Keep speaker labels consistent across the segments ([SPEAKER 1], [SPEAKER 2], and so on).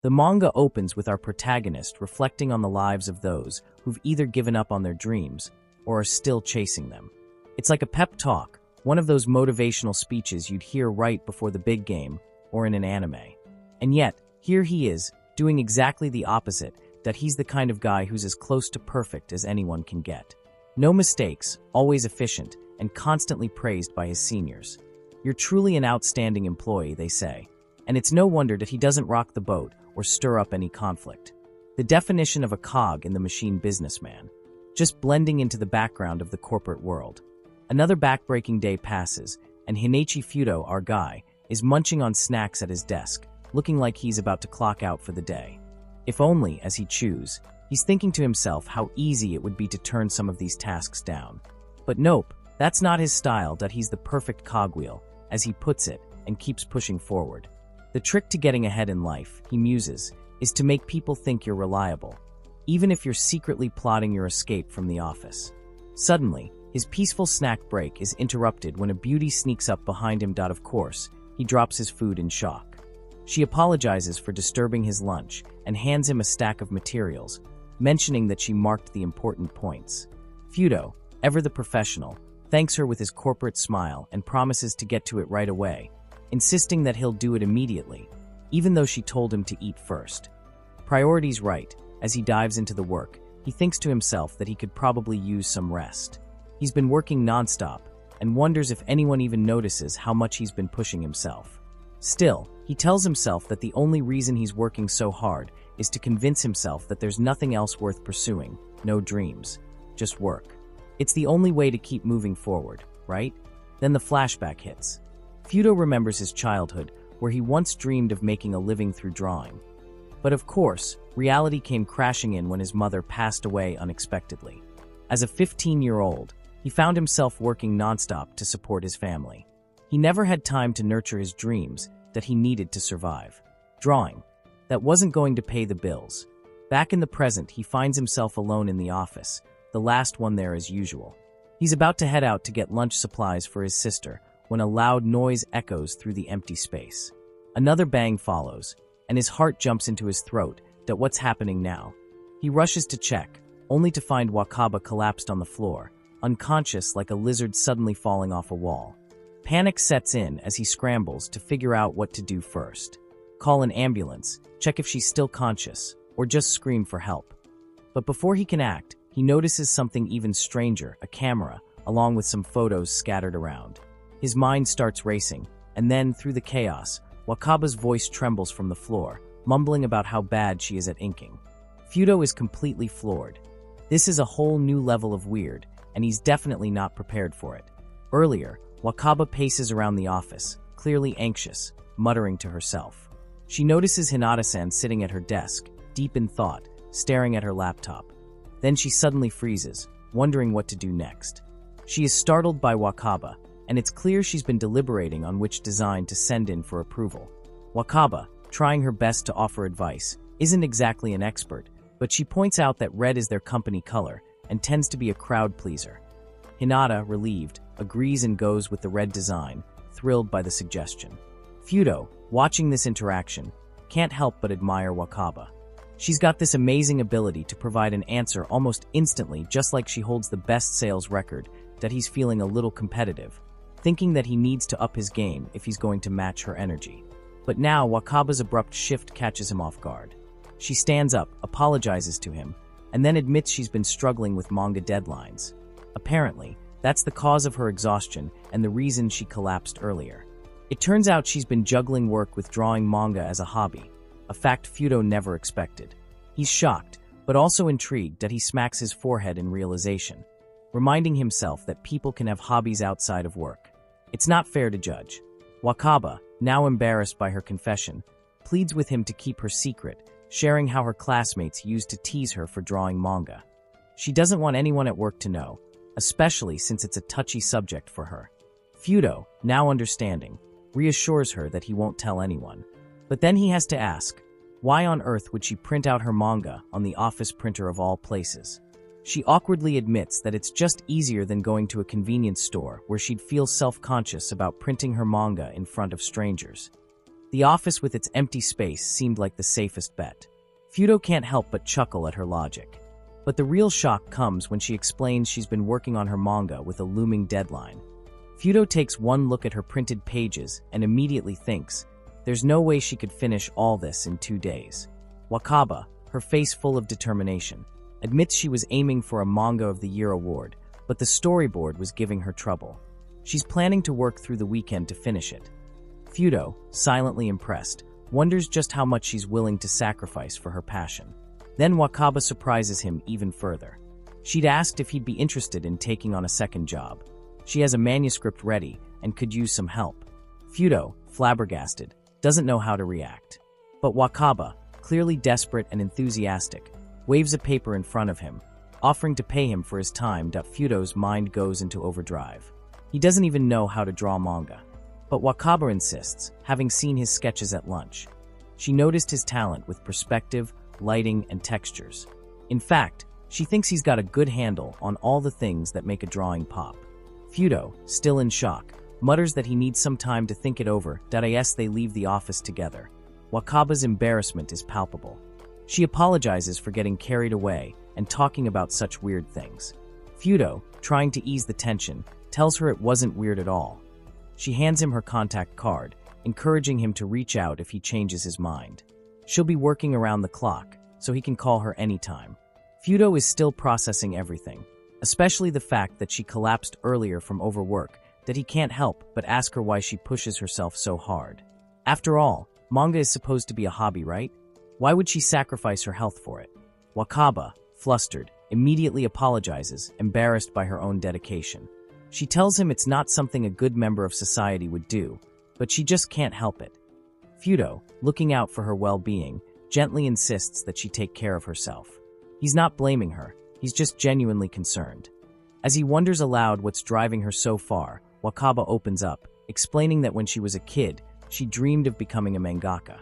[SPEAKER 1] The manga opens with our protagonist reflecting on the lives of those who've either given up on their dreams or are still chasing them. It's like a pep talk, one of those motivational speeches you'd hear right before the big game or in an anime. And yet, here he is, doing exactly the opposite, that he's the kind of guy who's as close to perfect as anyone can get. No mistakes, always efficient, and constantly praised by his seniors. You're truly an outstanding employee, they say. And it's no wonder that he doesn't rock the boat or stir up any conflict. The definition of a cog in the machine businessman, just blending into the background of the corporate world. Another backbreaking day passes, and Hinechi Fudo, our guy, is munching on snacks at his desk, looking like he's about to clock out for the day. If only, as he chews, he's thinking to himself how easy it would be to turn some of these tasks down. But nope, that's not his style. That he's the perfect cogwheel, as he puts it, and keeps pushing forward. The trick to getting ahead in life, he muses, is to make people think you're reliable, even if you're secretly plotting your escape from the office. Suddenly, his peaceful snack break is interrupted when a beauty sneaks up behind him. Of course, he drops his food in shock. She apologizes for disturbing his lunch and hands him a stack of materials, mentioning that she marked the important points. Fudo, ever the professional, thanks her with his corporate smile and promises to get to it right away, insisting that he'll do it immediately, even though she told him to eat first. Priorities right. As he dives into the work, he thinks to himself that he could probably use some rest. He's been working nonstop and wonders if anyone even notices how much he's been pushing himself. Still, he tells himself that the only reason he's working so hard is to convince himself that there's nothing else worth pursuing, no dreams, just work. It's the only way to keep moving forward, right? Then the flashback hits. Fudo remembers his childhood, where he once dreamed of making a living through drawing. But of course, reality came crashing in when his mother passed away unexpectedly. As a 15-year-old, he found himself working nonstop to support his family. He never had time to nurture his dreams that he needed to survive. Drawing. That wasn't going to pay the bills. Back in the present, he finds himself alone in the office, the last one there as usual. He's about to head out to get lunch supplies for his sister, when a loud noise echoes through the empty space. Another bang follows, and his heart jumps into his throat. That what's happening now? He rushes to check, only to find Wakaba collapsed on the floor, unconscious like a lizard suddenly falling off a wall. Panic sets in as he scrambles to figure out what to do first. Call an ambulance, check if she's still conscious, or just scream for help. But before he can act, he notices something even stranger, a camera, along with some photos scattered around. His mind starts racing, and then, through the chaos, Wakaba's voice trembles from the floor, mumbling about how bad she is at inking. Fudo is completely floored. This is a whole new level of weird, and he's definitely not prepared for it. Earlier, Wakaba paces around the office, clearly anxious, muttering to herself. She notices Hinata-san sitting at her desk, deep in thought, staring at her laptop. Then she suddenly freezes, wondering what to do next. She is startled by Wakaba, and it's clear she's been deliberating on which design to send in for approval. Wakaba, trying her best to offer advice, isn't exactly an expert, but she points out that red is their company color and tends to be a crowd pleaser. Hinata, relieved, agrees and goes with the red design, thrilled by the suggestion. Fudo, watching this interaction, can't help but admire Wakaba. She's got this amazing ability to provide an answer almost instantly, just like she holds the best sales record, that he's feeling a little competitive, thinking that he needs to up his game if he's going to match her energy. But now Wakaba's abrupt shift catches him off guard. She stands up, apologizes to him, and then admits she's been struggling with manga deadlines. Apparently, that's the cause of her exhaustion and the reason she collapsed earlier. It turns out she's been juggling work with drawing manga as a hobby, a fact Fudo never expected. He's shocked, but also intrigued that he smacks his forehead in realization, reminding himself that people can have hobbies outside of work. It's not fair to judge. Wakaba, now embarrassed by her confession, pleads with him to keep her secret, sharing how her classmates used to tease her for drawing manga. She doesn't want anyone at work to know, especially since it's a touchy subject for her. Fudo, now understanding, reassures her that he won't tell anyone. But then he has to ask, why on earth would she print out her manga on the office printer of all places? She awkwardly admits that it's just easier than going to a convenience store where she'd feel self-conscious about printing her manga in front of strangers. The office with its empty space seemed like the safest bet. Fudo can't help but chuckle at her logic. But the real shock comes when she explains she's been working on her manga with a looming deadline. Fudo takes one look at her printed pages and immediately thinks, there's no way she could finish all this in 2 days. Wakaba, her face full of determination, admits she was aiming for a Manga of the Year award, but the storyboard was giving her trouble. She's planning to work through the weekend to finish it. Fudo, silently impressed, wonders just how much she's willing to sacrifice for her passion. Then Wakaba surprises him even further. She'd asked if he'd be interested in taking on a second job. She has a manuscript ready and could use some help. Fudo, flabbergasted, doesn't know how to react. But Wakaba, clearly desperate and enthusiastic, waves a paper in front of him, offering to pay him for his time. Fudo's mind goes into overdrive. He doesn't even know how to draw manga. But Wakaba insists, having seen his sketches at lunch. She noticed his talent with perspective, lighting, and textures. In fact, she thinks he's got a good handle on all the things that make a drawing pop. Fudo, still in shock, mutters that he needs some time to think it over. As they leave the office together, Wakaba's embarrassment is palpable. She apologizes for getting carried away and talking about such weird things. Fudo, trying to ease the tension, tells her it wasn't weird at all. She hands him her contact card, encouraging him to reach out if he changes his mind. She'll be working around the clock, so he can call her anytime. Fudo is still processing everything, especially the fact that she collapsed earlier from overwork, that he can't help but ask her why she pushes herself so hard. After all, manga is supposed to be a hobby, right? Why would she sacrifice her health for it? Wakaba, flustered, immediately apologizes, embarrassed by her own dedication. She tells him it's not something a good member of society would do, but she just can't help it. Fudo, looking out for her well-being, gently insists that she take care of herself. He's not blaming her, he's just genuinely concerned. As he wonders aloud what's driving her so far, Wakaba opens up, explaining that when she was a kid, she dreamed of becoming a mangaka.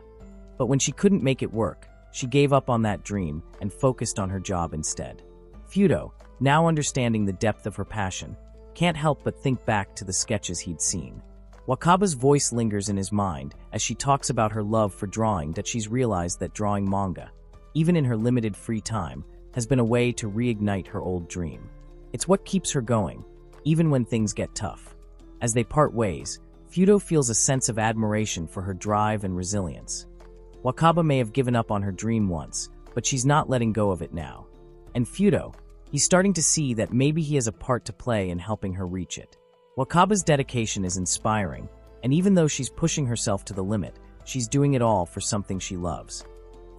[SPEAKER 1] But when she couldn't make it work, she gave up on that dream and focused on her job instead. Fudo, now understanding the depth of her passion, can't help but think back to the sketches he'd seen. Wakaba's voice lingers in his mind as she talks about her love for drawing. That she's realized that drawing manga, even in her limited free time, has been a way to reignite her old dream. It's what keeps her going, even when things get tough. As they part ways, Fudo feels a sense of admiration for her drive and resilience. Wakaba may have given up on her dream once, but she's not letting go of it now. And Fudo, he's starting to see that maybe he has a part to play in helping her reach it. Wakaba's dedication is inspiring, and even though she's pushing herself to the limit, she's doing it all for something she loves.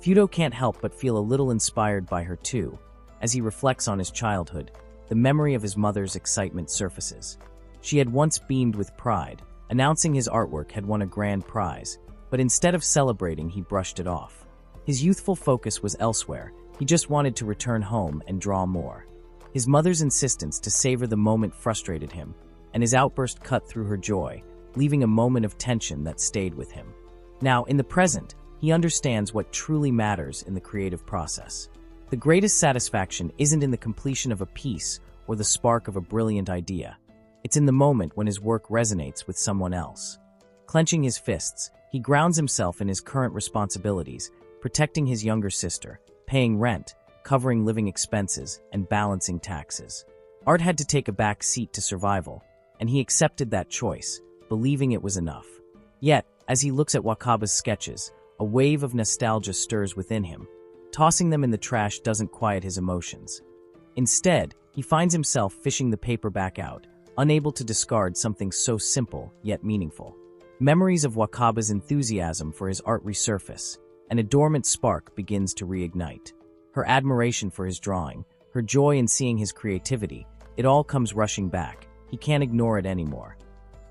[SPEAKER 1] Fudo can't help but feel a little inspired by her too. As he reflects on his childhood, the memory of his mother's excitement surfaces. She had once beamed with pride, announcing his artwork had won a grand prize, but instead of celebrating, he brushed it off. His youthful focus was elsewhere. He just wanted to return home and draw more. His mother's insistence to savor the moment frustrated him, and his outburst cut through her joy, leaving a moment of tension that stayed with him. Now, in the present, he understands what truly matters in the creative process. The greatest satisfaction isn't in the completion of a piece or the spark of a brilliant idea. It's in the moment when his work resonates with someone else. Clenching his fists, he grounds himself in his current responsibilities, protecting his younger sister, paying rent, covering living expenses, and balancing taxes. Art had to take a back seat to survival, and he accepted that choice, believing it was enough. Yet, as he looks at Wakaba's sketches, a wave of nostalgia stirs within him. Tossing them in the trash doesn't quiet his emotions. Instead, he finds himself fishing the paper back out, unable to discard something so simple yet meaningful. Memories of Wakaba's enthusiasm for his art resurface, and a dormant spark begins to reignite. Her admiration for his drawing, her joy in seeing his creativity, it all comes rushing back. He can't ignore it anymore.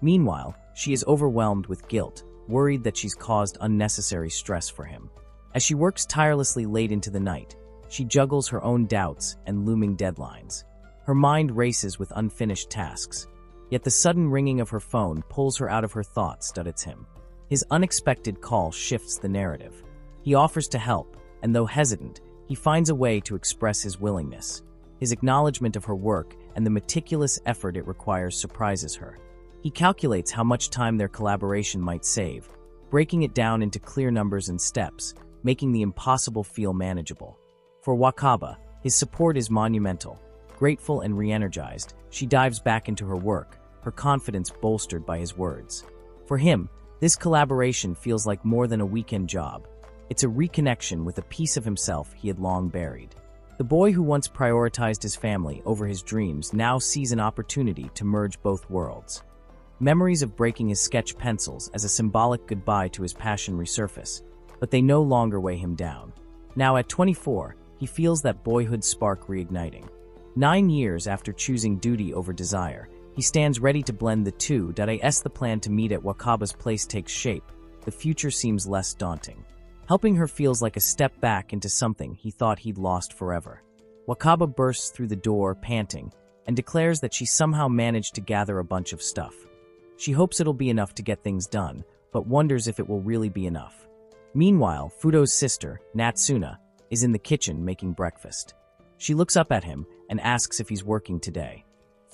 [SPEAKER 1] Meanwhile, she is overwhelmed with guilt, worried that she's caused unnecessary stress for him. As she works tirelessly late into the night, she juggles her own doubts and looming deadlines. Her mind races with unfinished tasks, yet the sudden ringing of her phone pulls her out of her thoughts. It's him. His unexpected call shifts the narrative. He offers to help, and though hesitant, he finds a way to express his willingness. His acknowledgement of her work and the meticulous effort it requires surprises her. He calculates how much time their collaboration might save, breaking it down into clear numbers and steps, making the impossible feel manageable. For Wakaba, his support is monumental. Grateful and re-energized, she dives back into her work, her confidence bolstered by his words. For him, this collaboration feels like more than a weekend job. It's a reconnection with a piece of himself he had long buried. The boy who once prioritized his family over his dreams now sees an opportunity to merge both worlds. Memories of breaking his sketch pencils as a symbolic goodbye to his passion resurface, but they no longer weigh him down. Now at 24, he feels that boyhood spark reigniting. 9 years after choosing duty over desire, he stands ready to blend the two. As the plan to meet at Wakaba's place takes shape, the future seems less daunting. Helping her feels like a step back into something he thought he'd lost forever. Wakaba bursts through the door, panting, and declares that she somehow managed to gather a bunch of stuff. She hopes it'll be enough to get things done, but wonders if it will really be enough. Meanwhile, Fudo's sister, Natsuna, is in the kitchen making breakfast. She looks up at him and asks if he's working today.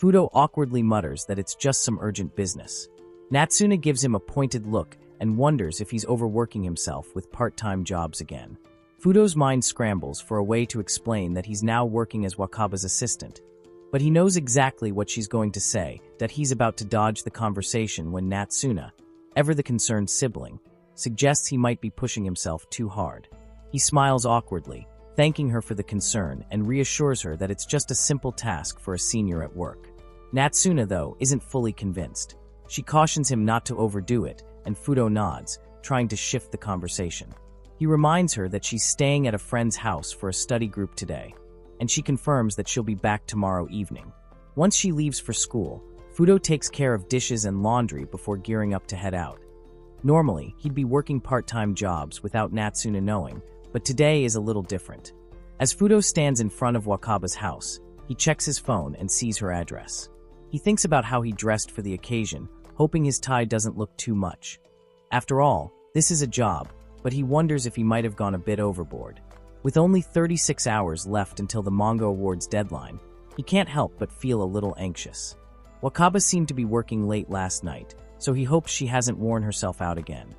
[SPEAKER 1] Fudo awkwardly mutters that it's just some urgent business. Natsuna gives him a pointed look and wonders if he's overworking himself with part-time jobs again. Fudo's mind scrambles for a way to explain that he's now working as Wakaba's assistant. But he knows exactly what she's going to say, that he's about to dodge the conversation when Natsuna, ever the concerned sibling, suggests he might be pushing himself too hard. He smiles awkwardly, thanking her for the concern and reassures her that it's just a simple task for a senior at work. Natsuna, though, isn't fully convinced. She cautions him not to overdo it, and Fudo nods, trying to shift the conversation. He reminds her that she's staying at a friend's house for a study group today, and she confirms that she'll be back tomorrow evening. Once she leaves for school, Fudo takes care of dishes and laundry before gearing up to head out. Normally, he'd be working part-time jobs without Natsuna knowing, but today is a little different. As Fudo stands in front of Wakaba's house, he checks his phone and sees her address. He thinks about how he dressed for the occasion, hoping his tie doesn't look too much. After all, this is a job, but he wonders if he might have gone a bit overboard. With only 36 hours left until the manga awards deadline, he can't help but feel a little anxious. Wakaba seemed to be working late last night, so he hopes she hasn't worn herself out again.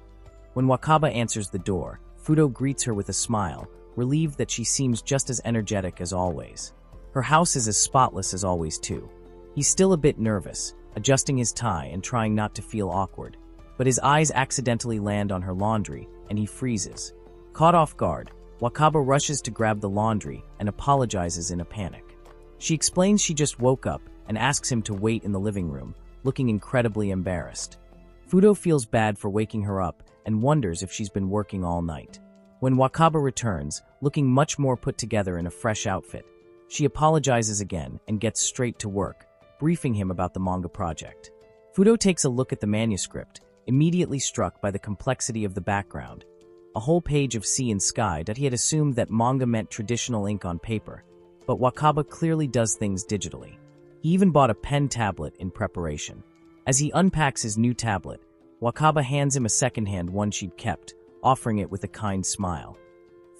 [SPEAKER 1] When Wakaba answers the door, Fudo greets her with a smile, relieved that she seems just as energetic as always. Her house is as spotless as always too. He's still a bit nervous, adjusting his tie and trying not to feel awkward, but his eyes accidentally land on her laundry, and he freezes. Caught off guard, Wakaba rushes to grab the laundry and apologizes in a panic. She explains she just woke up and asks him to wait in the living room, looking incredibly embarrassed. Fudo feels bad for waking her up and wonders if she's been working all night. When Wakaba returns, looking much more put together in a fresh outfit, she apologizes again and gets straight to work, briefing him about the manga project. Fudo takes a look at the manuscript, immediately struck by the complexity of the background. A whole page of sea and sky that he had assumed that manga meant traditional ink on paper, but Wakaba clearly does things digitally. He even bought a pen tablet in preparation. As he unpacks his new tablet, Wakaba hands him a second-hand one she'd kept, offering it with a kind smile.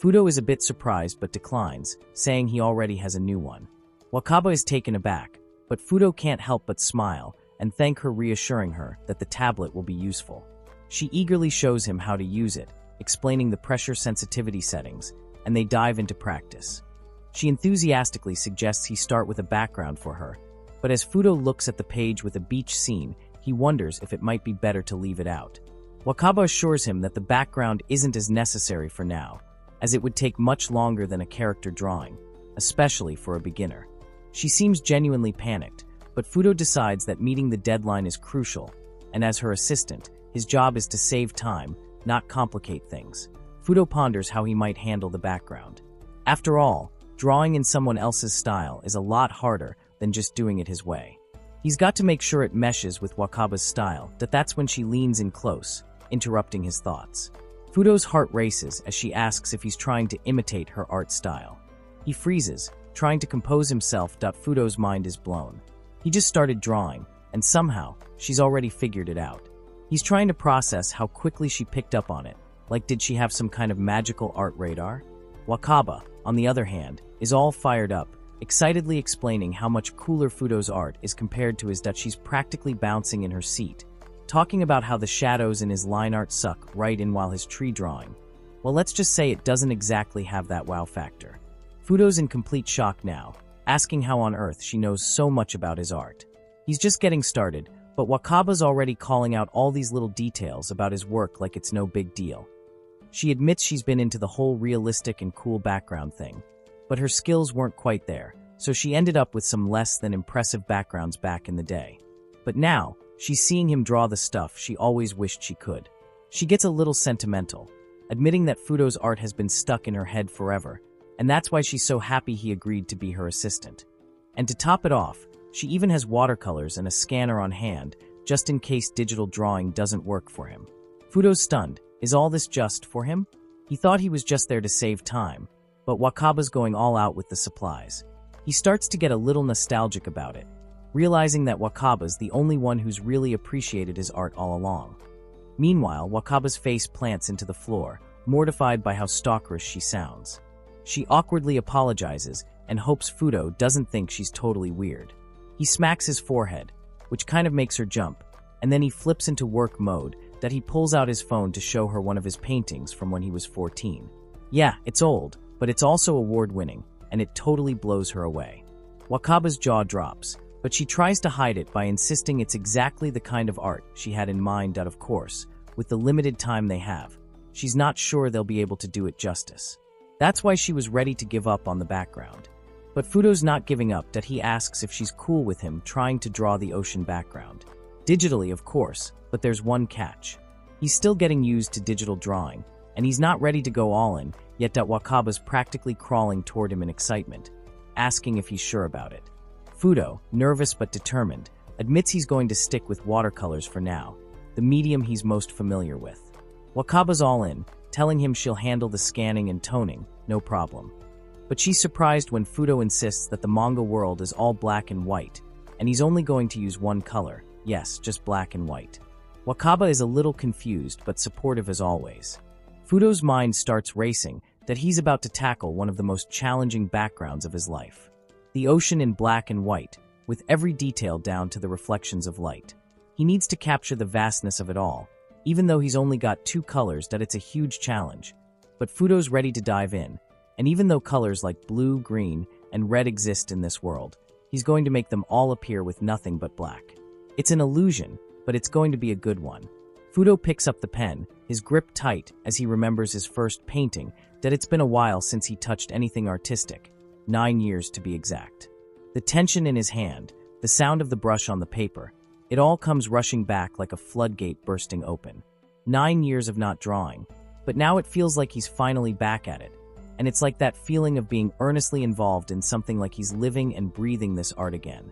[SPEAKER 1] Fudo is a bit surprised but declines, saying he already has a new one. Wakaba is taken aback, but Fudo can't help but smile and thank her, reassuring her that the tablet will be useful. She eagerly shows him how to use it, explaining the pressure sensitivity settings, and they dive into practice. She enthusiastically suggests he start with a background for her, but as Fudo looks at the page with a beach scene, he wonders if it might be better to leave it out. Wakaba assures him that the background isn't as necessary for now, as it would take much longer than a character drawing, especially for a beginner. She seems genuinely panicked, but Fudo decides that meeting the deadline is crucial, and as her assistant, his job is to save time, not complicate things. Fudo ponders how he might handle the background. After all, drawing in someone else's style is a lot harder than just doing it his way. He's got to make sure it meshes with Wakaba's style. That's when she leans in close, interrupting his thoughts. Fudo's heart races as she asks if he's trying to imitate her art style. He freezes, trying to compose himself. Fudo's mind is blown. He just started drawing, and somehow, she's already figured it out. He's trying to process how quickly she picked up on it, like did she have some kind of magical art radar? Wakaba, on the other hand, is all fired up, excitedly explaining how much cooler Fudo's art is compared to his. She's practically bouncing in her seat. talking about how the shadows in his line art suck right in while his tree drawing. Well, let's just say it doesn't exactly have that wow factor. Fudo's in complete shock now, asking how on earth she knows so much about his art. He's just getting started, but Wakaba's already calling out all these little details about his work like it's no big deal. She admits she's been into the whole realistic and cool background thing, but her skills weren't quite there, so she ended up with some less than impressive backgrounds back in the day. But now, she's seeing him draw the stuff she always wished she could. She gets a little sentimental, admitting that Fudo's art has been stuck in her head forever, and that's why she's so happy he agreed to be her assistant. And to top it off, she even has watercolors and a scanner on hand, just in case digital drawing doesn't work for him. Fudo's stunned. Is all this just for him? He thought he was just there to save time, but Wakaba's going all out with the supplies. He starts to get a little nostalgic about it, realizing that Wakaba's the only one who's really appreciated his art all along. Meanwhile, Wakaba's face plants into the floor, mortified by how stalkerish she sounds. She awkwardly apologizes and hopes Fudo doesn't think she's totally weird. He smacks his forehead, which kind of makes her jump, and then he flips into work mode that he pulls out his phone to show her one of his paintings from when he was 14. Yeah, it's old, but it's also award-winning, and it totally blows her away. Wakaba's jaw drops, but she tries to hide it by insisting it's exactly the kind of art she had in mind. Of course, with the limited time they have, she's not sure they'll be able to do it justice. That's why she was ready to give up on the background. But Fudo's not giving up that he asks if she's cool with him trying to draw the ocean background. Digitally, of course, but there's one catch. He's still getting used to digital drawing, and he's not ready to go all in, yet Wakaba's practically crawling toward him in excitement, asking if he's sure about it. Fudo, nervous but determined, admits he's going to stick with watercolors for now, the medium he's most familiar with. Wakaba's all in, telling him she'll handle the scanning and toning, no problem. But she's surprised when Fudo insists that the manga world is all black and white, and he's only going to use one color. Yes, just black and white. Wakaba is a little confused but supportive as always. Fudo's mind starts racing that he's about to tackle one of the most challenging backgrounds of his life. The ocean in black and white, with every detail down to the reflections of light. He needs to capture the vastness of it all, even though he's only got two colors. That it's a huge challenge. But Fudo's ready to dive in, and even though colors like blue, green, and red exist in this world, he's going to make them all appear with nothing but black. It's an illusion, but it's going to be a good one. Fudo picks up the pen, his grip tight as he remembers his first painting, that it's been a while since he touched anything artistic, 9 years to be exact. The tension in his hand, the sound of the brush on the paper, it all comes rushing back like a floodgate bursting open. 9 years of not drawing, but now it feels like he's finally back at it, and it's like that feeling of being earnestly involved in something, like he's living and breathing this art again.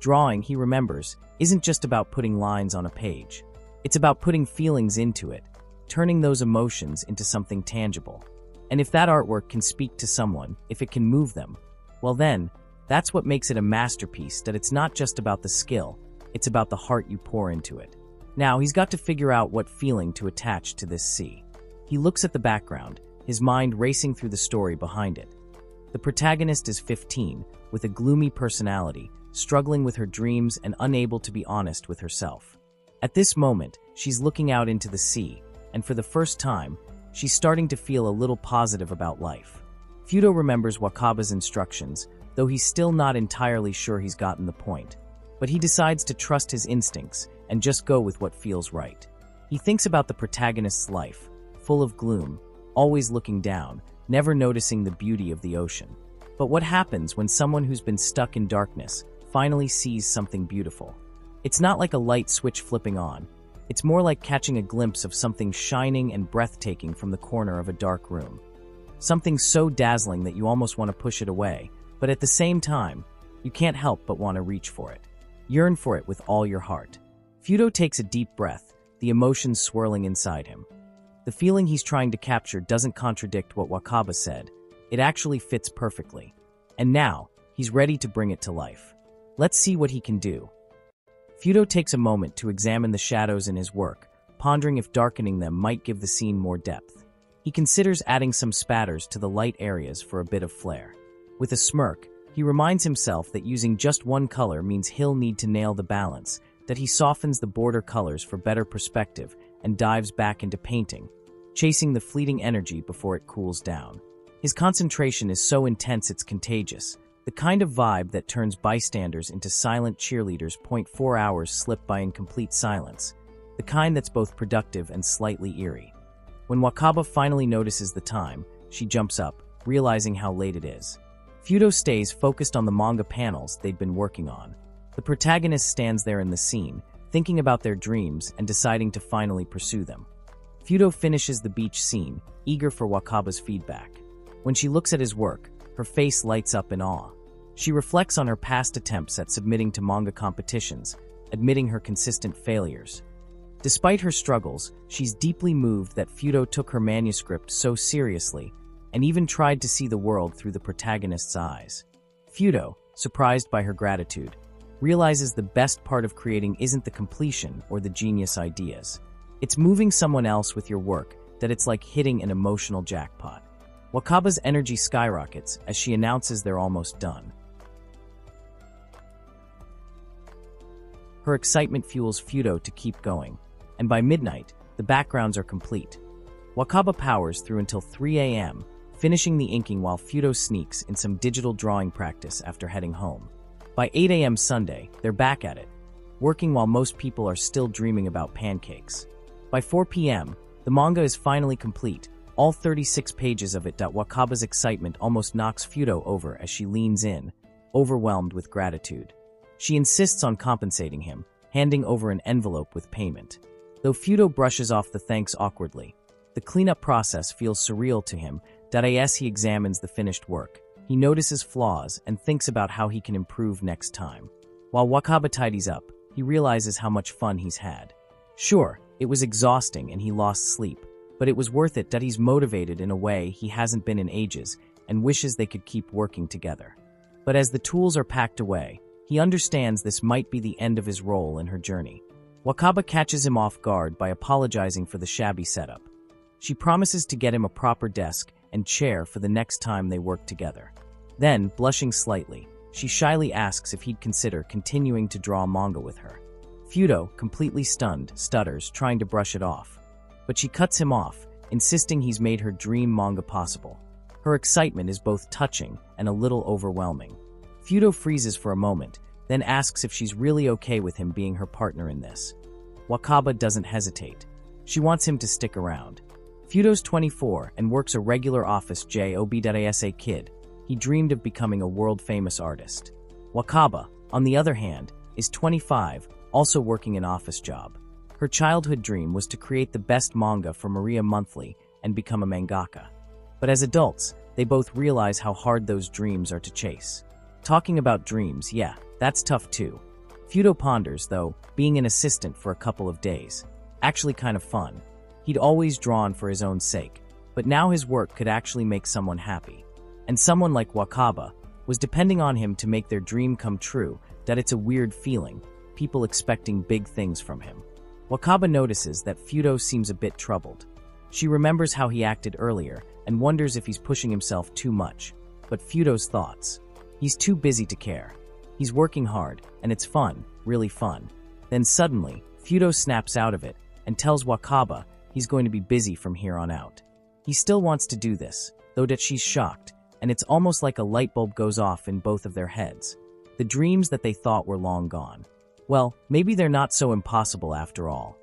[SPEAKER 1] Drawing, he remembers, isn't just about putting lines on a page. It's about putting feelings into it, turning those emotions into something tangible. And if that artwork can speak to someone, if it can move them, well then, that's what makes it a masterpiece. That it's not just about the skill, it's about the heart you pour into it. Now, he's got to figure out what feeling to attach to this sea. He looks at the background, his mind racing through the story behind it. The protagonist is 15, with a gloomy personality, struggling with her dreams and unable to be honest with herself. At this moment, she's looking out into the sea, and for the first time, she's starting to feel a little positive about life. Fudo remembers Wakaba's instructions, though he's still not entirely sure he's gotten the point. But he decides to trust his instincts and just go with what feels right. He thinks about the protagonist's life, full of gloom, always looking down, never noticing the beauty of the ocean. But what happens when someone who's been stuck in darkness finally sees something beautiful? It's not like a light switch flipping on. It's more like catching a glimpse of something shining and breathtaking from the corner of a dark room. Something so dazzling that you almost want to push it away, but at the same time, you can't help but want to reach for it. Yearn for it with all your heart. Fudo takes a deep breath, the emotions swirling inside him. The feeling he's trying to capture doesn't contradict what Wakaba said. It actually fits perfectly. And now, he's ready to bring it to life. Let's see what he can do. Fudo takes a moment to examine the shadows in his work, pondering if darkening them might give the scene more depth. He considers adding some spatters to the light areas for a bit of flair. With a smirk, he reminds himself that using just one color means he'll need to nail the balance, that he softens the border colors for better perspective and dives back into painting, chasing the fleeting energy before it cools down. His concentration is so intense it's contagious, the kind of vibe that turns bystanders into silent cheerleaders. 4 hours slip by in complete silence, the kind that's both productive and slightly eerie. When Wakaba finally notices the time, she jumps up, realizing how late it is. Fudo stays focused on the manga panels they'd been working on. The protagonist stands there in the scene, thinking about their dreams and deciding to finally pursue them. Fudo finishes the beach scene, eager for Wakaba's feedback. When she looks at his work, her face lights up in awe. She reflects on her past attempts at submitting to manga competitions, admitting her consistent failures. Despite her struggles, she's deeply moved that Fudo took her manuscript so seriously and even tried to see the world through the protagonist's eyes. Fudo, surprised by her gratitude, realizes the best part of creating isn't the completion or the genius ideas. It's moving someone else with your work, that it's like hitting an emotional jackpot. Wakaba's energy skyrockets as she announces they're almost done. Her excitement fuels Fudo to keep going, and by midnight, the backgrounds are complete. Wakaba powers through until 3 a.m., finishing the inking while Fudo sneaks in some digital drawing practice after heading home. By 8 a.m. Sunday, they're back at it, working while most people are still dreaming about pancakes. By 4 p.m., the manga is finally complete, all 36 pages of it. Wakaba's excitement almost knocks Fudo over as she leans in, overwhelmed with gratitude. She insists on compensating him, handing over an envelope with payment. Though Fudo brushes off the thanks awkwardly, the cleanup process feels surreal to him. As he examines the finished work, he notices flaws and thinks about how he can improve next time. While Wakaba tidies up, he realizes how much fun he's had. Sure, it was exhausting and he lost sleep, but it was worth it. He's motivated in a way he hasn't been in ages and wishes they could keep working together. But as the tools are packed away, he understands this might be the end of his role in her journey. Wakaba catches him off guard by apologizing for the shabby setup. She promises to get him a proper desk and chair for the next time they work together. Then, blushing slightly, she shyly asks if he'd consider continuing to draw manga with her. Fudo, completely stunned, stutters, trying to brush it off. But she cuts him off, insisting he's made her dream manga possible. Her excitement is both touching and a little overwhelming. Fudo freezes for a moment, then asks if she's really okay with him being her partner in this. Wakaba doesn't hesitate. She wants him to stick around. Fudo's 24 and works a regular office job. As a kid, he dreamed of becoming a world-famous artist. Wakaba, on the other hand, is 25, also working an office job. Her childhood dream was to create the best manga for Maria Monthly and become a mangaka. But as adults, they both realize how hard those dreams are to chase. Talking about dreams, yeah, that's tough too. Fudo ponders, though, being an assistant for a couple of days. Actually kind of fun. He'd always drawn for his own sake, but now his work could actually make someone happy. And someone like Wakaba was depending on him to make their dream come true. That it's a weird feeling, people expecting big things from him. Wakaba notices that Fudo seems a bit troubled. She remembers how he acted earlier and wonders if he's pushing himself too much. But Fudo's thoughts. He's too busy to care. He's working hard, and it's fun, really fun. Then suddenly, Fudo snaps out of it and tells Wakaba he's going to be busy from here on out. He still wants to do this, though that she's shocked, and it's almost like a light bulb goes off in both of their heads. The dreams that they thought were long gone. Well, maybe they're not so impossible after all.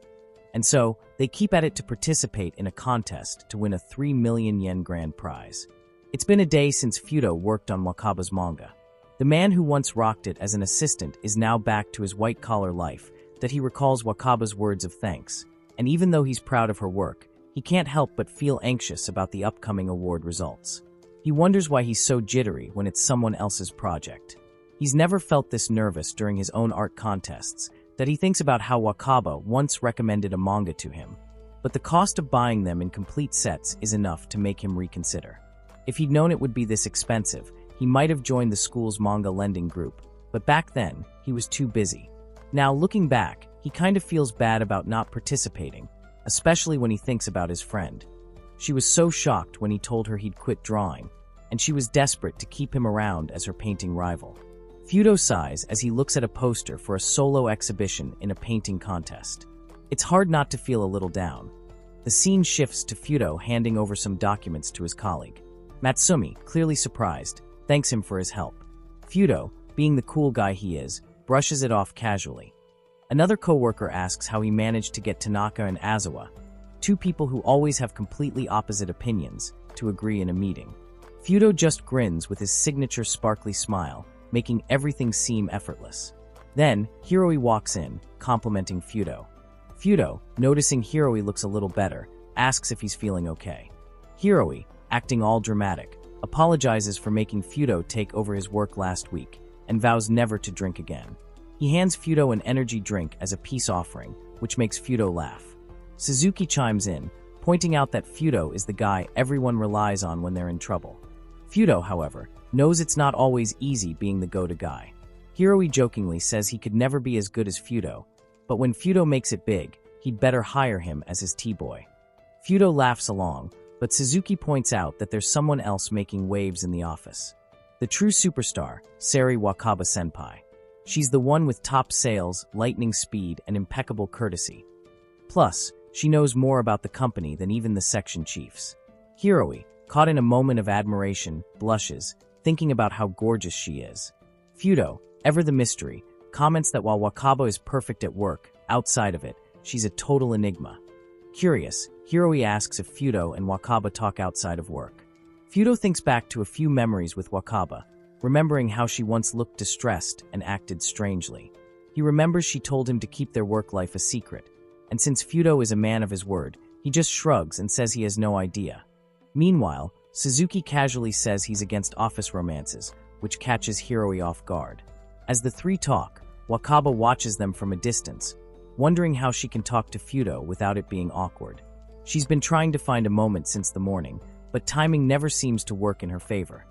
[SPEAKER 1] And so, they keep at it to participate in a contest to win a 3 million yen grand prize. It's been a day since Fudo worked on Wakaba's manga. The man who once rocked it as an assistant is now back to his white-collar life, that he recalls Wakaba's words of thanks. And even though he's proud of her work, he can't help but feel anxious about the upcoming award results. He wonders why he's so jittery when it's someone else's project. He's never felt this nervous during his own art contests, that he thinks about how Wakaba once recommended a manga to him. But the cost of buying them in complete sets is enough to make him reconsider. If he'd known it would be this expensive, he might have joined the school's manga lending group, but back then, he was too busy. Now, looking back, he kind of feels bad about not participating, especially when he thinks about his friend. She was so shocked when he told her he'd quit drawing, and she was desperate to keep him around as her painting rival. Fudo sighs as he looks at a poster for a solo exhibition in a painting contest. It's hard not to feel a little down. The scene shifts to Fudo handing over some documents to his colleague. Matsumi, clearly surprised, thanks him for his help. Fudo, being the cool guy he is, brushes it off casually. Another coworker asks how he managed to get Tanaka and Azawa, two people who always have completely opposite opinions, to agree in a meeting. Fudo just grins with his signature sparkly smile, making everything seem effortless. Then, Hiroi walks in, complimenting Fudo. Fudo, noticing Hiroi looks a little better, asks if he's feeling okay. Hiroi, acting all dramatic, apologizes for making Fudo take over his work last week, and vows never to drink again. He hands Fudo an energy drink as a peace offering, which makes Fudo laugh. Suzuki chimes in, pointing out that Fudo is the guy everyone relies on when they're in trouble. Fudo, however, knows it's not always easy being the go-to guy. Hiroi jokingly says he could never be as good as Fudo, but when Fudo makes it big, he'd better hire him as his T-boy. Fudo laughs along, but Suzuki points out that there's someone else making waves in the office. The true superstar, Sari Wakaba Senpai. She's the one with top sales, lightning speed, and impeccable courtesy. Plus, she knows more about the company than even the section chiefs. Hiroi, caught in a moment of admiration, blushes, thinking about how gorgeous she is. Fudo, ever the mystery, comments that while Wakaba is perfect at work, outside of it, she's a total enigma. Curious, Hiroi asks if Fudo and Wakaba talk outside of work. Fudo thinks back to a few memories with Wakaba, remembering how she once looked distressed and acted strangely. He remembers she told him to keep their work life a secret, and since Fudo is a man of his word, he just shrugs and says he has no idea. Meanwhile, Suzuki casually says he's against office romances, which catches Hiroi off guard. As the three talk, Wakaba watches them from a distance, wondering how she can talk to Fudo without it being awkward. She's been trying to find a moment since the morning, but timing never seems to work in her favor.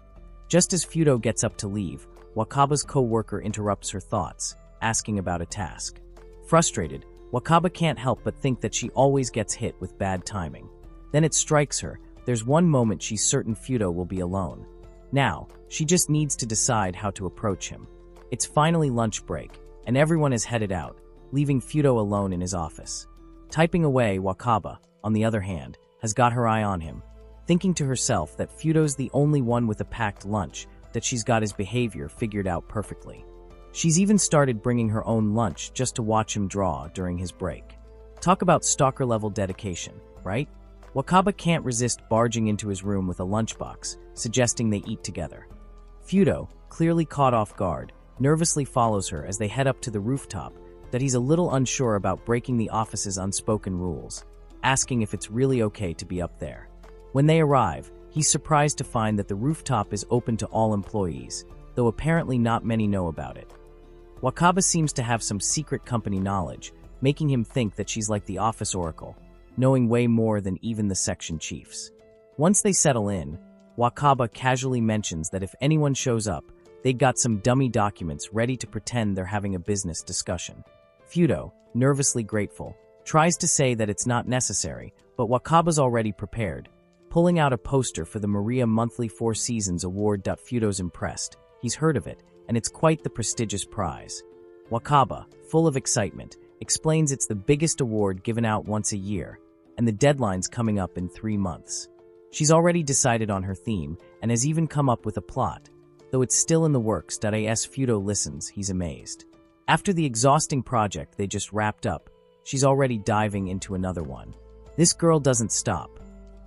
[SPEAKER 1] Just as Fudo gets up to leave, Wakaba's co-worker interrupts her thoughts, asking about a task. Frustrated, Wakaba can't help but think that she always gets hit with bad timing. Then it strikes her, there's one moment she's certain Fudo will be alone. Now, she just needs to decide how to approach him. It's finally lunch break, and everyone is headed out, leaving Fudo alone in his office. Typing away, Wakaba, on the other hand, has got her eye on him, thinking to herself that Fudo's the only one with a packed lunch, that she's got his behavior figured out perfectly. She's even started bringing her own lunch just to watch him draw during his break. Talk about stalker-level dedication, right? Wakaba can't resist barging into his room with a lunchbox, suggesting they eat together. Fudo, clearly caught off guard, nervously follows her as they head up to the rooftop, that he's a little unsure about breaking the office's unspoken rules, asking if it's really okay to be up there. When they arrive, he's surprised to find that the rooftop is open to all employees, though apparently not many know about it. Wakaba seems to have some secret company knowledge, making him think that she's like the office oracle, knowing way more than even the section chiefs. Once they settle in, Wakaba casually mentions that if anyone shows up, they've got some dummy documents ready to pretend they're having a business discussion. Fudo, nervously grateful, tries to say that it's not necessary, but Wakaba's already prepared, pulling out a poster for the Maria Monthly Four Seasons Award. Fudo's impressed. He's heard of it, and it's quite the prestigious prize. Wakaba, full of excitement, explains it's the biggest award given out once a year, and the deadline's coming up in 3 months. She's already decided on her theme, and has even come up with a plot, though it's still in the works. As Fudo listens, he's amazed. After the exhausting project they just wrapped up, she's already diving into another one. This girl doesn't stop.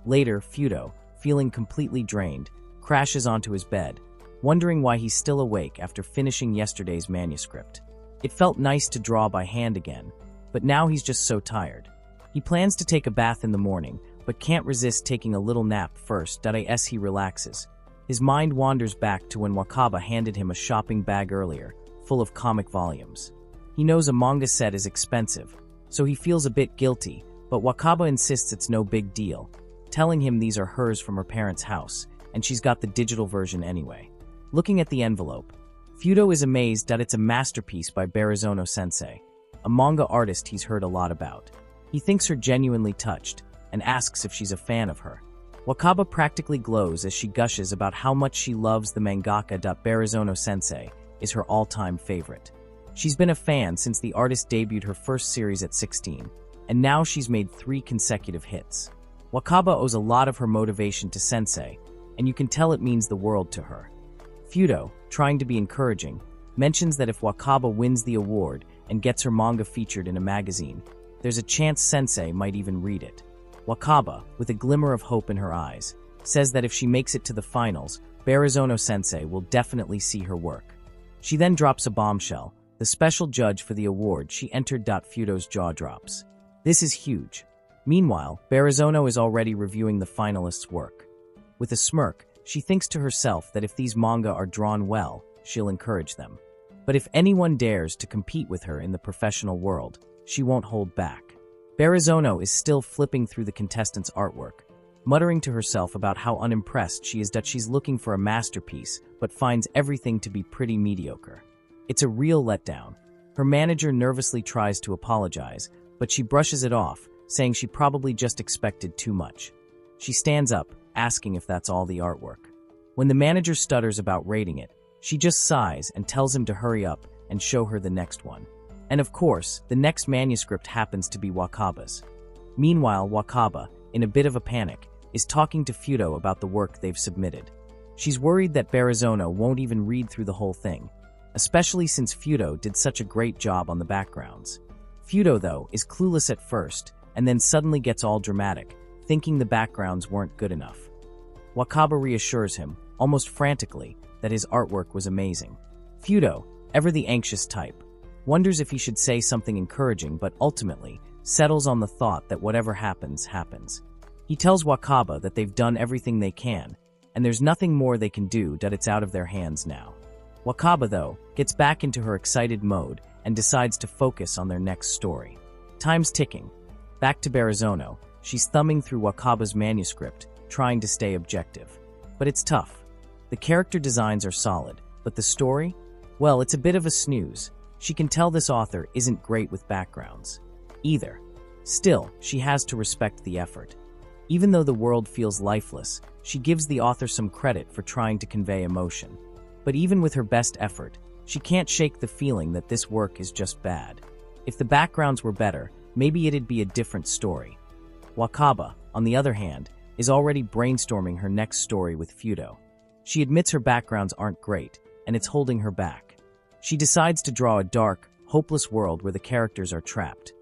[SPEAKER 1] Later, Fudo, feeling completely drained, crashes onto his bed, wondering why he's still awake after finishing yesterday's manuscript. It felt nice to draw by hand again, but now he's just so tired. He plans to take a bath in the morning, but can't resist taking a little nap first. As he relaxes, his mind wanders back to when Wakaba handed him a shopping bag earlier, full of comic volumes. He knows a manga set is expensive, so he feels a bit guilty, but Wakaba insists it's no big deal, telling him these are hers from her parents' house, and she's got the digital version anyway. Looking at the envelope, Fudo is amazed that it's a masterpiece by Barizono-sensei, a manga artist he's heard a lot about. He thinks her genuinely touched, and asks if she's a fan of her. Wakaba practically glows as she gushes about how much she loves the mangaka. Barizono-sensei, is her all-time favorite. She's been a fan since the artist debuted her first series at 16, and now she's made 3 consecutive hits. Wakaba owes a lot of her motivation to Sensei, and you can tell it means the world to her. Fudo, trying to be encouraging, mentions that if Wakaba wins the award and gets her manga featured in a magazine, there's a chance Sensei might even read it. Wakaba, with a glimmer of hope in her eyes, says that if she makes it to the finals, Barizono-sensei will definitely see her work. She then drops a bombshell. The special judge for the award she entered. Fudo's jaw drops. This is huge. Meanwhile, Barizono is already reviewing the finalists' work. With a smirk, she thinks to herself that if these manga are drawn well, she'll encourage them. But if anyone dares to compete with her in the professional world, she won't hold back. Barizono is still flipping through the contestants' artwork, muttering to herself about how unimpressed she is that she's looking for a masterpiece but finds everything to be pretty mediocre. It's a real letdown. Her manager nervously tries to apologize, but she brushes it off, saying she probably just expected too much. She stands up, asking if that's all the artwork. When the manager stutters about rating it, she just sighs and tells him to hurry up and show her the next one. And of course, the next manuscript happens to be Wakaba's. Meanwhile, Wakaba, in a bit of a panic, is talking to Fudo about the work they've submitted. She's worried that Barizono won't even read through the whole thing, especially since Fudo did such a great job on the backgrounds. Fudo, though, is clueless at first, and then suddenly gets all dramatic, thinking the backgrounds weren't good enough. Wakaba reassures him, almost frantically, that his artwork was amazing. Fudo, ever the anxious type, wonders if he should say something encouraging but ultimately settles on the thought that whatever happens, happens. He tells Wakaba that they've done everything they can, and there's nothing more they can do, that it's out of their hands now. Wakaba, though, gets back into her excited mode and decides to focus on their next story. Time's ticking. Back to Barizono, she's thumbing through Wakaba's manuscript, trying to stay objective. But it's tough. The character designs are solid, but the story? Well, it's a bit of a snooze. She can tell this author isn't great with backgrounds either. Still, she has to respect the effort. Even though the world feels lifeless, she gives the author some credit for trying to convey emotion. But even with her best effort, she can't shake the feeling that this work is just bad. If the backgrounds were better, maybe it'd be a different story. Wakaba, on the other hand, is already brainstorming her next story with Fudo. She admits her backgrounds aren't great, and it's holding her back. She decides to draw a dark, hopeless world where the characters are trapped.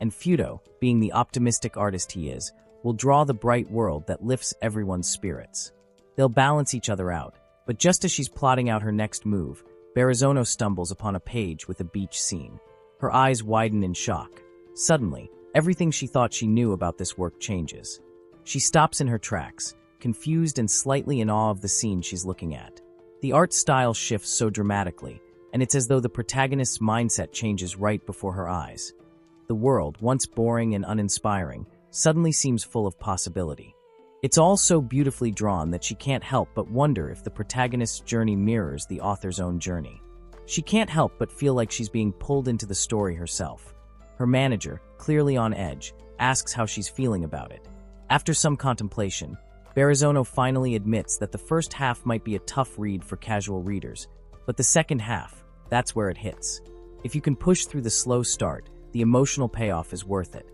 [SPEAKER 1] And Fudo, being the optimistic artist he is, will draw the bright world that lifts everyone's spirits. They'll balance each other out, but just as she's plotting out her next move, Barizono stumbles upon a page with a beach scene. Her eyes widen in shock. Suddenly, everything she thought she knew about this work changes. She stops in her tracks, confused and slightly in awe of the scene she's looking at. The art style shifts so dramatically, and it's as though the protagonist's mindset changes right before her eyes. The world, once boring and uninspiring, suddenly seems full of possibility. It's all so beautifully drawn that she can't help but wonder if the protagonist's journey mirrors the author's own journey. She can't help but feel like she's being pulled into the story herself. Her manager, clearly on edge, asks how she's feeling about it. After some contemplation, Barizono finally admits that the first half might be a tough read for casual readers, but the second half, that's where it hits. If you can push through the slow start, the emotional payoff is worth it.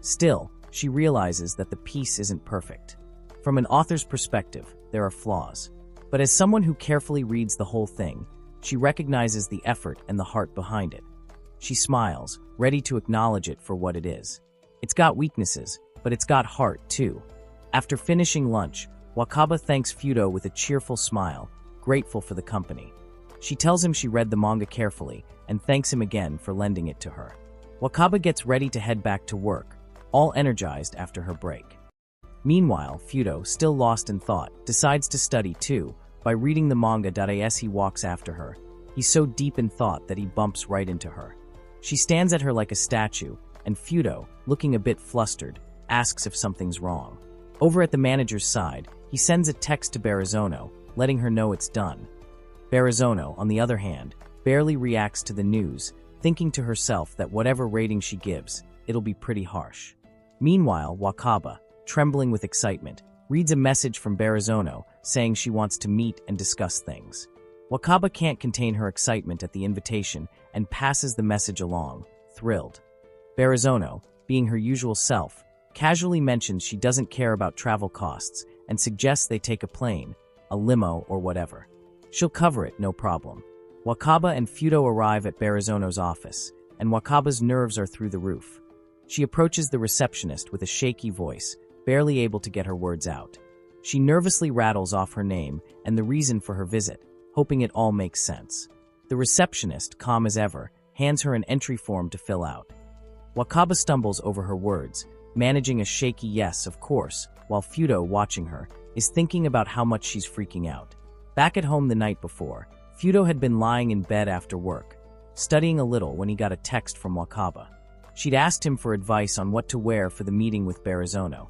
[SPEAKER 1] Still, she realizes that the piece isn't perfect. From an author's perspective, there are flaws. But as someone who carefully reads the whole thing, she recognizes the effort and the heart behind it. She smiles, ready to acknowledge it for what it is. It's got weaknesses, but it's got heart too. After finishing lunch, Wakaba thanks Fudo with a cheerful smile, grateful for the company. She tells him she read the manga carefully and thanks him again for lending it to her. Wakaba gets ready to head back to work, all energized after her break. Meanwhile, Fudo, still lost in thought, decides to study too, by reading the manga. As he walks after her, he's so deep in thought that he bumps right into her. She stands at her like a statue, and Fudo, looking a bit flustered, asks if something's wrong. Over at the manager's side, he sends a text to Barizono, letting her know it's done. Barizono, on the other hand, barely reacts to the news, thinking to herself that whatever rating she gives, it'll be pretty harsh. Meanwhile, Wakaba, trembling with excitement, reads a message from Barizono saying she wants to meet and discuss things. Wakaba can't contain her excitement at the invitation and passes the message along, thrilled. Barizono, being her usual self, casually mentions she doesn't care about travel costs and suggests they take a plane, a limo, or whatever. She'll cover it, no problem. Wakaba and Fudo arrive at Barizono's office, and Wakaba's nerves are through the roof. She approaches the receptionist with a shaky voice, barely able to get her words out. She nervously rattles off her name and the reason for her visit, hoping it all makes sense. The receptionist, calm as ever, hands her an entry form to fill out. Wakaba stumbles over her words, managing a shaky yes, of course, while Fudo, watching her, is thinking about how much she's freaking out. Back at home the night before, Fudo had been lying in bed after work, studying a little when he got a text from Wakaba. She'd asked him for advice on what to wear for the meeting with Barizono.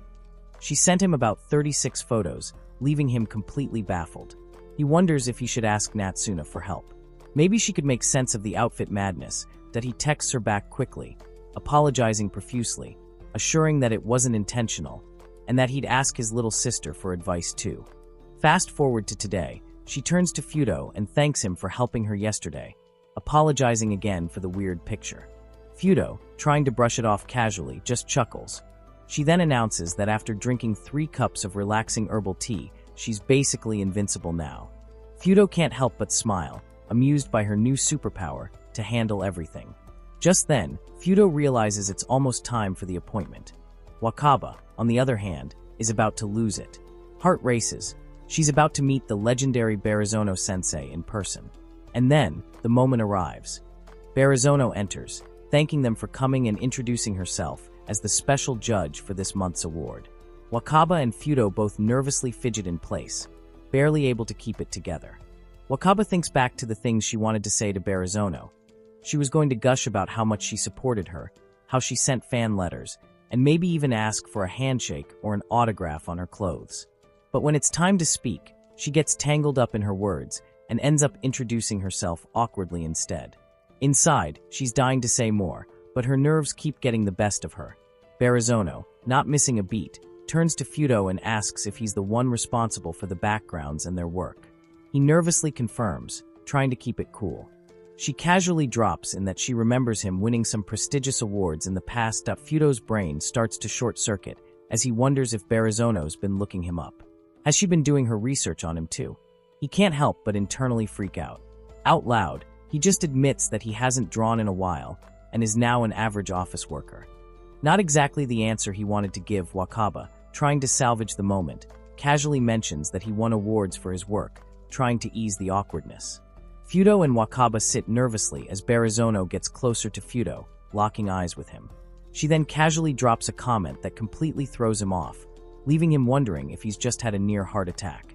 [SPEAKER 1] She sent him about 36 photos, leaving him completely baffled. He wonders if he should ask Natsuna for help. Maybe she could make sense of the outfit madness, that he texts her back quickly, apologizing profusely, assuring that it wasn't intentional, and that he'd ask his little sister for advice too. Fast forward to today, she turns to Fudo and thanks him for helping her yesterday, apologizing again for the weird picture. Fudo, trying to brush it off casually, just chuckles. She then announces that after drinking 3 cups of relaxing herbal tea, she's basically invincible now. Fudo can't help but smile, amused by her new superpower to handle everything. Just then, Fudo realizes it's almost time for the appointment. Wakaba, on the other hand, is about to lose it. Heart races. She's about to meet the legendary Barizono sensei in person. And then, the moment arrives. Barizono enters, thanking them for coming and introducing herself as the special judge for this month's award. Wakaba and Fudo both nervously fidget in place, barely able to keep it together. Wakaba thinks back to the things she wanted to say to Barizono. She was going to gush about how much she supported her, how she sent fan letters, and maybe even ask for a handshake or an autograph on her clothes. But when it's time to speak, she gets tangled up in her words and ends up introducing herself awkwardly instead. Inside, she's dying to say more, but her nerves keep getting the best of her. Barizono, not missing a beat, turns to Fudo and asks if he's the one responsible for the backgrounds and their work. He nervously confirms, trying to keep it cool. She casually drops in that she remembers him winning some prestigious awards in the past. Fudo's brain starts to short-circuit as he wonders if Barizono's been looking him up. Has she been doing her research on him too? He can't help but internally freak out. Out loud, he just admits that he hasn't drawn in a while and is now an average office worker. Not exactly the answer he wanted to give. Wakaba, trying to salvage the moment, casually mentions that he won awards for his work, trying to ease the awkwardness. Fudo and Wakaba sit nervously as Barizono gets closer to Fudo, locking eyes with him. She then casually drops a comment that completely throws him off, leaving him wondering if he's just had a near heart attack.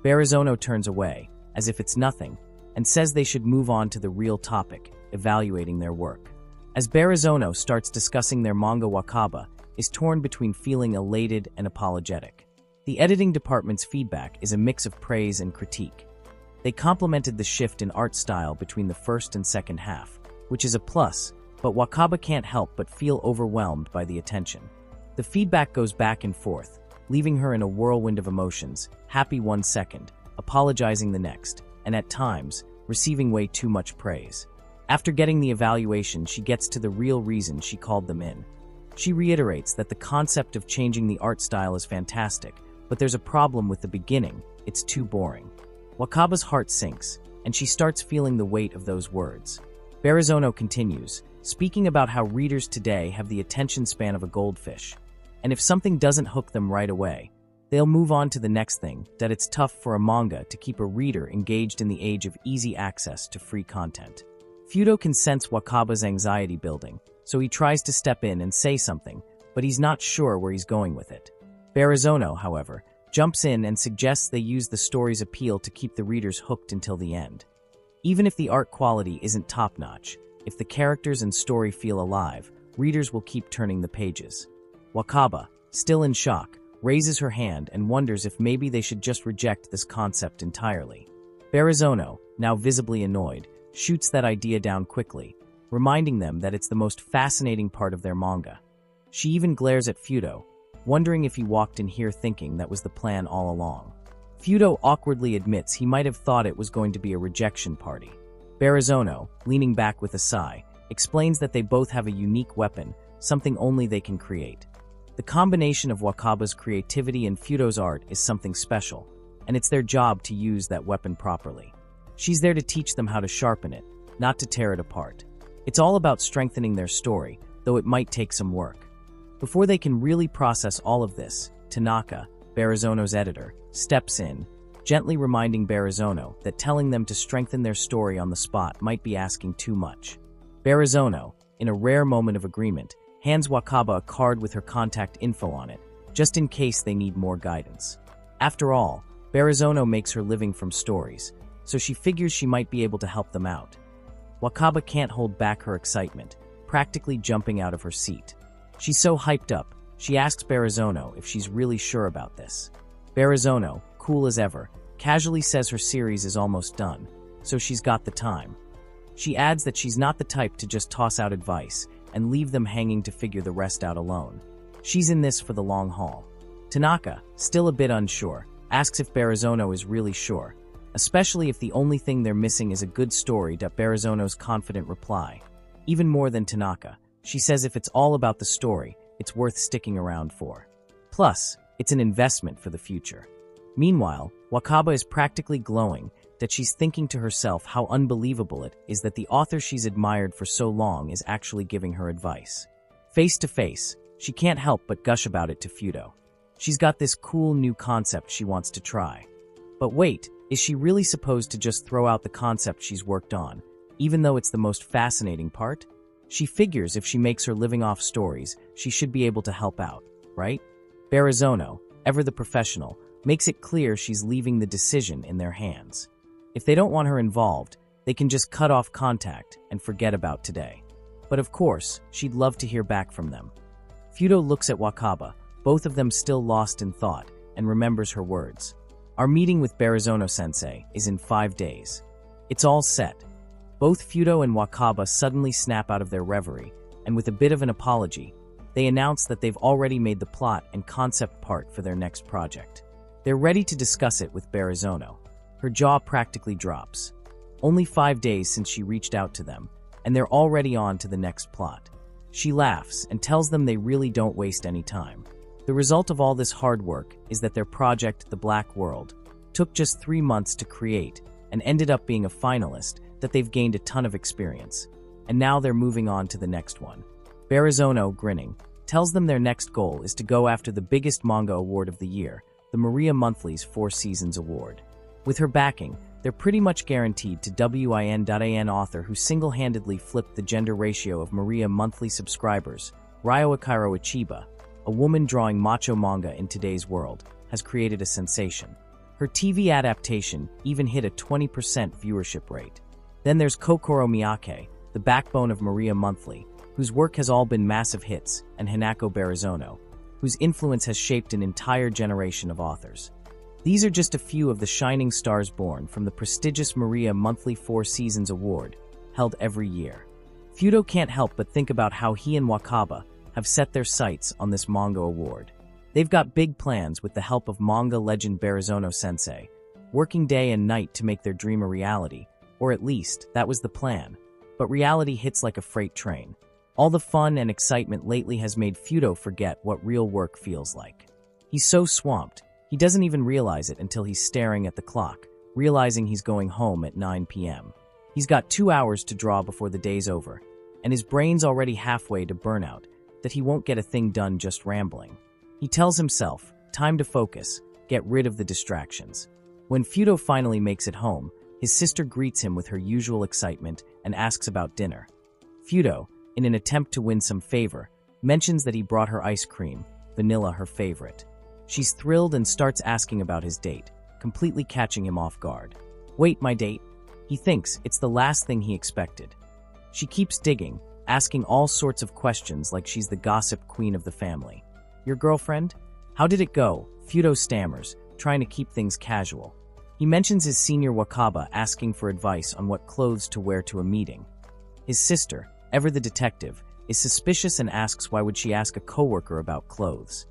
[SPEAKER 1] Barizono turns away, as if it's nothing, and says they should move on to the real topic, evaluating their work. As Barizono starts discussing their manga, Wakaba is torn between feeling elated and apologetic. The editing department's feedback is a mix of praise and critique. They complimented the shift in art style between the first and second half, which is a plus, but Wakaba can't help but feel overwhelmed by the attention. The feedback goes back and forth, leaving her in a whirlwind of emotions, happy one second, apologizing the next, and at times, receiving way too much praise. After getting the evaluation, she gets to the real reason she called them in. She reiterates that the concept of changing the art style is fantastic, but there's a problem with the beginning. It's too boring. Wakaba's heart sinks, and she starts feeling the weight of those words. Barizono continues, speaking about how readers today have the attention span of a goldfish, and if something doesn't hook them right away, they'll move on to the next thing, that it's tough for a manga to keep a reader engaged in the age of easy access to free content. Fudo can sense Wakaba's anxiety building, so he tries to step in and say something, but he's not sure where he's going with it. Barizono, however, jumps in and suggests they use the story's appeal to keep the readers hooked until the end. Even if the art quality isn't top-notch, if the characters and story feel alive, readers will keep turning the pages. Wakaba, still in shock, raises her hand and wonders if maybe they should just reject this concept entirely. Barizono, now visibly annoyed, shoots that idea down quickly, reminding them that it's the most fascinating part of their manga. She even glares at Fudo, wondering if he walked in here thinking that was the plan all along. Fudo awkwardly admits he might have thought it was going to be a rejection party. Barizono, leaning back with a sigh, explains that they both have a unique weapon, something only they can create. The combination of Wakaba's creativity and Fudo's art is something special, and it's their job to use that weapon properly. She's there to teach them how to sharpen it, not to tear it apart. It's all about strengthening their story, though it might take some work. Before they can really process all of this, Tanaka, Barizono's editor, steps in, gently reminding Barizono that telling them to strengthen their story on the spot might be asking too much. Barizono, in a rare moment of agreement, hands Wakaba a card with her contact info on it, just in case they need more guidance. After all, Barizono makes her living from stories, so she figures she might be able to help them out. Wakaba can't hold back her excitement, practically jumping out of her seat. She's so hyped up, she asks Barizono if she's really sure about this. Barizono, cool as ever, casually says her series is almost done, so she's got the time. She adds that she's not the type to just toss out advice and leave them hanging to figure the rest out alone. She's in this for the long haul. Tanaka, still a bit unsure, asks if Barizono is really sure, especially if the only thing they're missing is a good story. Barizono's confident reply. Even more than Tanaka, she says if it's all about the story, it's worth sticking around for. Plus, it's an investment for the future. Meanwhile, Wakaba is practically glowing that she's thinking to herself how unbelievable it is that the author she's admired for so long is actually giving her advice. Face to face, she can't help but gush about it to Fudo. She's got this cool new concept she wants to try. But wait, is she really supposed to just throw out the concept she's worked on, even though it's the most fascinating part? She figures if she makes her living off stories, she should be able to help out, right? Barizono, ever the professional, makes it clear she's leaving the decision in their hands. If they don't want her involved, they can just cut off contact and forget about today. But of course, she'd love to hear back from them. Fudo looks at Wakaba, both of them still lost in thought, and remembers her words. Our meeting with Barizono-sensei is in 5 days. It's all set. Both Fudo and Wakaba suddenly snap out of their reverie, and with a bit of an apology, they announce that they've already made the plot and concept part for their next project. They're ready to discuss it with Barizono. Her jaw practically drops. Only 5 days since she reached out to them, and they're already on to the next plot. She laughs and tells them they really don't waste any time. The result of all this hard work is that their project, The Black World, took just 3 months to create and ended up being a finalist that they've gained a ton of experience. And now they're moving on to the next one. Barizono, grinning, tells them their next goal is to go after the biggest manga award of the year, the Maria Monthly's 4 Seasons Award. With her backing, they're pretty much guaranteed to win.an author who single-handedly flipped the gender ratio of Maria Monthly subscribers, Ryo Akiro Ichiba, a woman drawing macho manga in today's world, has created a sensation. Her TV adaptation even hit a 20% viewership rate. Then there's Kokoro Miyake, the backbone of Maria Monthly, whose work has all been massive hits, and Hanako Barizono, whose influence has shaped an entire generation of authors. These are just a few of the shining stars born from the prestigious Maria Monthly 4 Seasons Award, held every year. Fudo can't help but think about how he and Wakaba have set their sights on this manga award. They've got big plans with the help of manga legend Barizono-sensei, working day and night to make their dream a reality, or at least, that was the plan. But reality hits like a freight train. All the fun and excitement lately has made Fudo forget what real work feels like. He's so swamped, he doesn't even realize it until he's staring at the clock, realizing he's going home at 9 p.m. He's got 2 hours to draw before the day's over, and his brain's already halfway to burnout, that he won't get a thing done just rambling. He tells himself, time to focus, get rid of the distractions. When Fudo finally makes it home, his sister greets him with her usual excitement and asks about dinner. Fudo, in an attempt to win some favor, mentions that he brought her ice cream, vanilla her favorite. She's thrilled and starts asking about his date, completely catching him off guard. Wait, my date? He thinks it's the last thing he expected. She keeps digging, asking all sorts of questions like she's the gossip queen of the family. Your girlfriend? How did it go? Fudo stammers, trying to keep things casual. He mentions his senior Wakaba asking for advice on what clothes to wear to a meeting. His sister, ever the detective, is suspicious and asks why would she ask a coworker about clothes.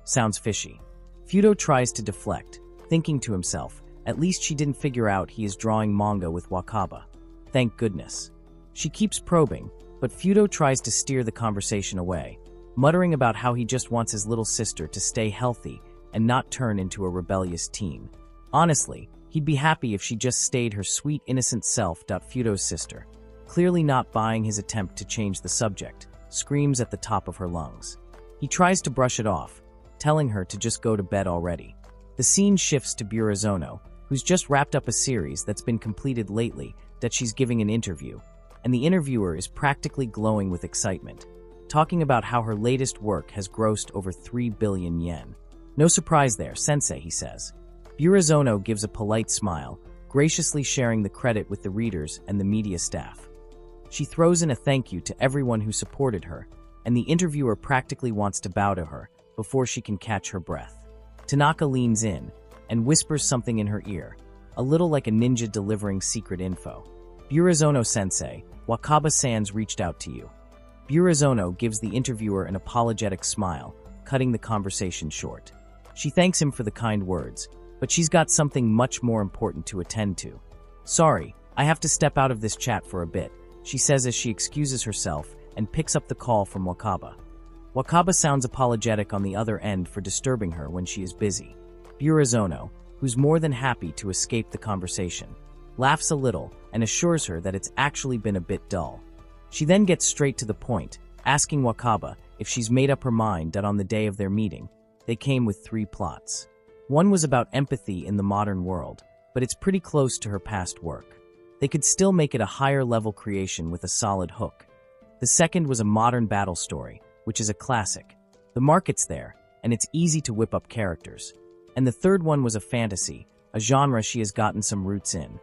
[SPEAKER 1] Sounds fishy. Fudo tries to deflect, thinking to himself, at least she didn't figure out he is drawing manga with Wakaba. Thank goodness. She keeps probing, but Fudo tries to steer the conversation away, muttering about how he just wants his little sister to stay healthy and not turn into a rebellious teen. Honestly, he'd be happy if she just stayed her sweet, innocent self. Fudo's sister, clearly not buying his attempt to change the subject, screams at the top of her lungs. He tries to brush it off, telling her to just go to bed already. The scene shifts to Burazono, who's just wrapped up a series that's been completed lately that she's giving an interview, and the interviewer is practically glowing with excitement, talking about how her latest work has grossed over 3 billion yen. No surprise there, sensei, he says. Burazono gives a polite smile, graciously sharing the credit with the readers and the media staff. She throws in a thank you to everyone who supported her, and the interviewer practically wants to bow to her before she can catch her breath. Tanaka leans in and whispers something in her ear, a little like a ninja delivering secret info. Burazono-sensei, Wakaba-sans reached out to you. Burazono gives the interviewer an apologetic smile, cutting the conversation short. She thanks him for the kind words, but she's got something much more important to attend to. Sorry, I have to step out of this chat for a bit, she says as she excuses herself and picks up the call from Wakaba. Wakaba sounds apologetic on the other end for disturbing her when she is busy. Burazono, who's more than happy to escape the conversation, laughs a little and assures her that it's actually been a bit dull. She then gets straight to the point, asking Wakaba if she's made up her mind that on the day of their meeting, they came with 3 plots. One was about empathy in the modern world, but it's pretty close to her past work. They could still make it a higher-level creation with a solid hook. The second was a modern battle story, which is a classic. The market's there, and it's easy to whip up characters. And the third one was a fantasy, a genre she has gotten some roots in.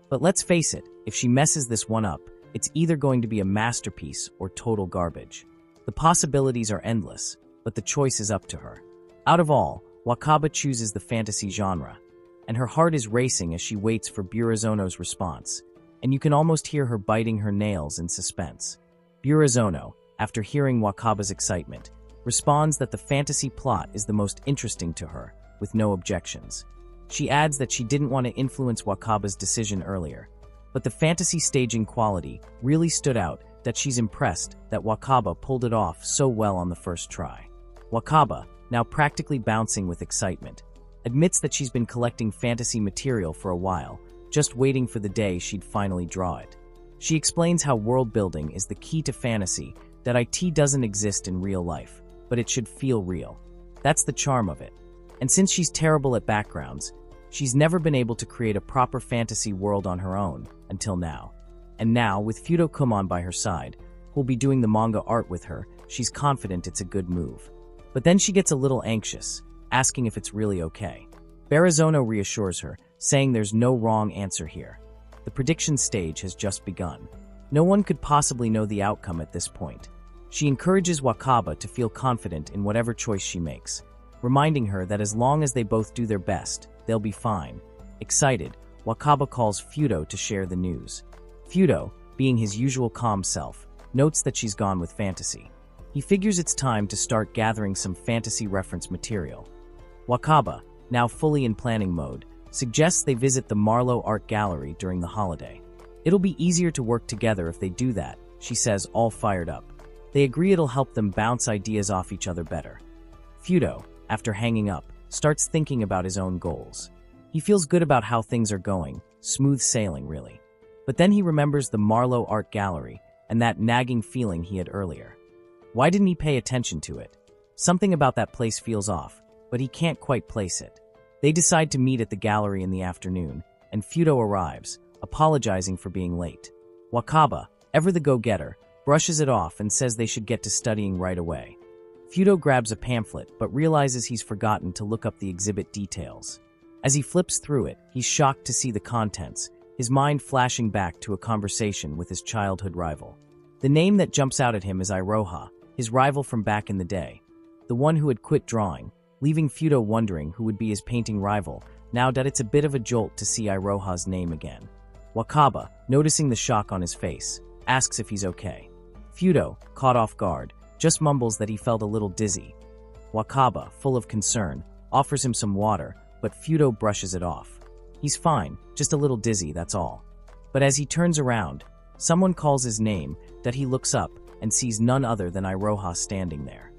[SPEAKER 1] But let's face it, if she messes this one up, it's either going to be a masterpiece or total garbage. The possibilities are endless, but the choice is up to her. Out of all, Wakaba chooses the fantasy genre, and her heart is racing as she waits for Burazono's response, and you can almost hear her biting her nails in suspense. Burazono, after hearing Wakaba's excitement, responds that the fantasy plot is the most interesting to her, with no objections. She adds that she didn't want to influence Wakaba's decision earlier, but the fantasy staging quality really stood out that she's impressed that Wakaba pulled it off so well on the first try. Wakaba, now practically bouncing with excitement, admits that she's been collecting fantasy material for a while, just waiting for the day she'd finally draw it. She explains how world building is the key to fantasy, that IT doesn't exist in real life, but it should feel real. That's the charm of it. And since she's terrible at backgrounds, she's never been able to create a proper fantasy world on her own, until now. And now, with Fudo Kumon by her side, who'll be doing the manga art with her, she's confident it's a good move. But then she gets a little anxious, asking if it's really okay. Burazono reassures her, saying there's no wrong answer here. The prediction stage has just begun. No one could possibly know the outcome at this point. She encourages Wakaba to feel confident in whatever choice she makes, reminding her that as long as they both do their best, they'll be fine. Excited, Wakaba calls Fudo to share the news. Fudo, being his usual calm self, notes that she's gone with fantasy. He figures it's time to start gathering some fantasy reference material. Wakaba, now fully in planning mode, suggests they visit the Marlowe Art Gallery during the holiday. It'll be easier to work together if they do that, she says, all fired up. They agree it'll help them bounce ideas off each other better. Fudo, after hanging up, starts thinking about his own goals. He feels good about how things are going, smooth sailing really. But then he remembers the Marlowe Art Gallery and that nagging feeling he had earlier. Why didn't he pay attention to it? Something about that place feels off, but he can't quite place it. They decide to meet at the gallery in the afternoon, and Fudo arrives, apologizing for being late. Wakaba, ever the go-getter, brushes it off and says they should get to studying right away. Fudo grabs a pamphlet, but realizes he's forgotten to look up the exhibit details. As he flips through it, he's shocked to see the contents, his mind flashing back to a conversation with his childhood rival. The name that jumps out at him is Iroha, his rival from back in the day, the one who had quit drawing, leaving Fudo wondering who would be his painting rival, now that it's a bit of a jolt to see Iroha's name again. Wakaba, noticing the shock on his face, asks if he's okay. Fudo, caught off guard, just mumbles that he felt a little dizzy. Wakaba, full of concern, offers him some water, but Fudo brushes it off. He's fine, just a little dizzy, that's all. But as he turns around, someone calls his name that he looks up and sees none other than Iroha standing there.